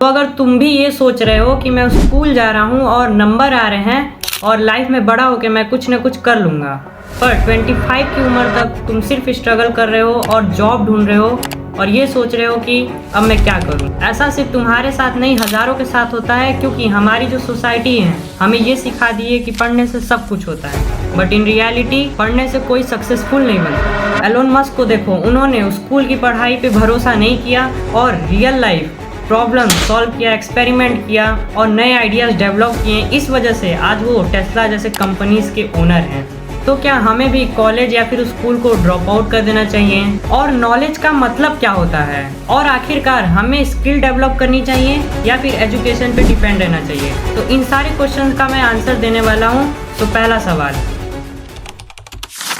तो अगर तुम भी ये सोच रहे हो कि मैं स्कूल जा रहा हूँ और नंबर आ रहे हैं और लाइफ में बड़ा होकर मैं कुछ ना कुछ कर लूँगा, पर 25 की उम्र तक तुम सिर्फ स्ट्रगल कर रहे हो और जॉब ढूंढ रहे हो और ये सोच रहे हो कि अब मैं क्या करूं। ऐसा सिर्फ तुम्हारे साथ नहीं, हज़ारों के साथ होता है, क्योंकि हमारी जो सोसाइटी है हमें ये सिखा दी है कि पढ़ने से सब कुछ होता है, बट इन रियलिटी पढ़ने से कोई सक्सेसफुल नहीं बनता। एलोन मस्क को देखो, उन्होंने स्कूल की पढ़ाई पे भरोसा नहीं किया और रियल लाइफ प्रॉब्लम सॉल्व किया, एक्सपेरिमेंट किया और नए आइडियाज़ डेवलप किए। इस वजह से आज वो टेस्ला जैसे कंपनीज के ओनर हैं। तो क्या हमें भी कॉलेज या फिर स्कूल को ड्रॉप आउट कर देना चाहिए? और नॉलेज का मतलब क्या होता है? और आखिरकार हमें स्किल डेवलप करनी चाहिए या फिर एजुकेशन पे डिपेंड रहना चाहिए? तो इन सारे क्वेश्चंस का मैं आंसर देने वाला हूँ। तो पहला सवाल,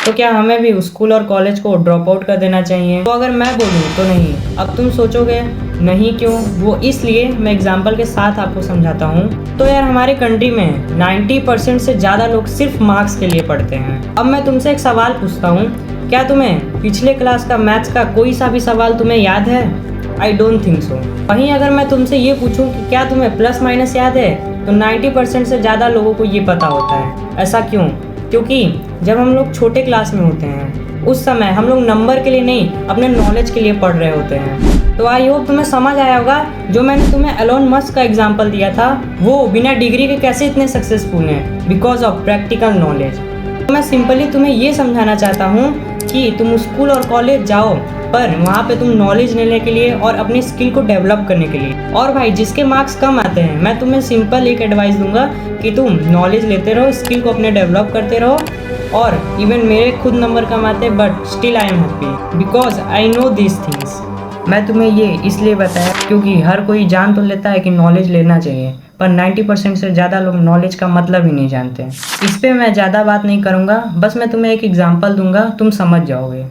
तो क्या हमें भी स्कूल और कॉलेज को ड्रॉप आउट कर देना चाहिए? तो अगर मैं बोलूँ तो नहीं। अब तुम सोचोगे नहीं क्यों? वो इसलिए, मैं एग्जांपल के साथ आपको समझाता हूँ। तो यार हमारे कंट्री में 90% से ज़्यादा लोग सिर्फ मार्क्स के लिए पढ़ते हैं। अब मैं तुमसे एक सवाल पूछता हूँ, क्या तुम्हें पिछले क्लास का मैथ्स का कोई सा भी सवाल तुम्हें याद है? I don't think so. वहीं अगर मैं तुमसे ये पूछूं कि क्या तुम्हें प्लस माइनस याद है, तो 90% से ज़्यादा लोगों को ये पता होता है। ऐसा क्यों? क्योंकि जब हम लोग छोटे क्लास में होते हैं उस समय हम लोग नंबर के लिए नहीं, अपने नॉलेज के लिए पढ़ रहे होते हैं। तो आई होप तुम्हें समझ आया होगा। जो मैंने तुम्हें एलोन मस्क का एग्जांपल दिया था, वो बिना डिग्री के कैसे इतने सक्सेसफुल हैं, बिकॉज ऑफ प्रैक्टिकल नॉलेज। तो मैं सिंपली तुम्हें ये समझाना चाहता हूँ कि तुम स्कूल और कॉलेज जाओ, पर वहाँ पे तुम नॉलेज लेने के लिए और अपनी स्किल को डेवलप करने के लिए। और भाई जिसके मार्क्स कम आते हैं, मैं तुम्हें सिंपल एक एडवाइस दूंगा कि तुम नॉलेज लेते रहो, स्किल को अपने डेवलप करते रहो। और इवन मेरे खुद नंबर कम आते, but still I am happy because I know this things. मैं तुम्हें ये इसलिए बताया क्योंकि हर कोई जान तो लेता है कि नॉलेज लेना चाहिए, पर 90% से ज़्यादा लोग नॉलेज का मतलब ही नहीं जानते। इस पर मैं ज़्यादा बात नहीं करूँगा, बस मैं तुम्हें एक एग्जांपल दूंगा, तुम समझ जाओगे।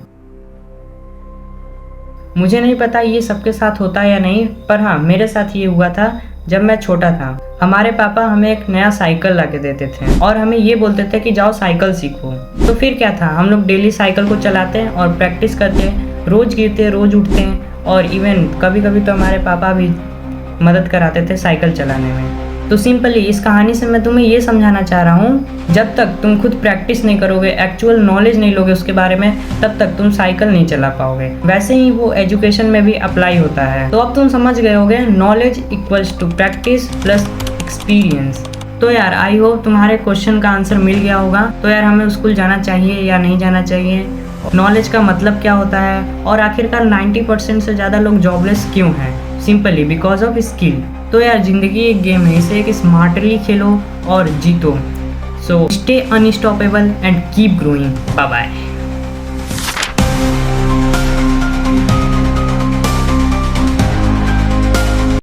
मुझे नहीं पता ये सबके साथ होता है या नहीं, पर हाँ मेरे साथ ये हुआ था। जब मैं छोटा था, हमारे पापा हमें एक नया साइकिल ला के देते थे और हमें ये बोलते थे कि जाओ साइकिल सीखो। तो फिर क्या था, हम लोग डेली साइकिल को चलाते हैं और प्रैक्टिस करते हैं, रोज़ गिरते रोज़ उठते हैं और इवन कभी कभी तो हमारे पापा भी मदद कराते थे साइकिल चलाने में। तो सिंपली इस कहानी से मैं तुम्हें ये समझाना चाह रहा हूँ, जब तक तुम खुद प्रैक्टिस नहीं करोगे, एक्चुअल नॉलेज नहीं लोगे उसके बारे में, तब तक तुम साइकिल नहीं चला पाओगे। वैसे ही वो एजुकेशन में भी अप्लाई होता है। तो अब तुम समझ गए होगे, knowledge equals to practice plus experience. तो यार आई होप तुम्हारे क्वेश्चन का आंसर मिल गया होगा। तो यार हमें स्कूल जाना चाहिए या नहीं जाना चाहिए, नॉलेज का मतलब क्या होता है, और आखिरकार 90% से ज़्यादा लोग जॉबलेस क्यों हैं? Simply because of skill. तो यार ज़िंदगी एक गेम है, इसे एक स्मार्टली खेलो और जीतो। So stay unstoppable and keep growing. Bye bye.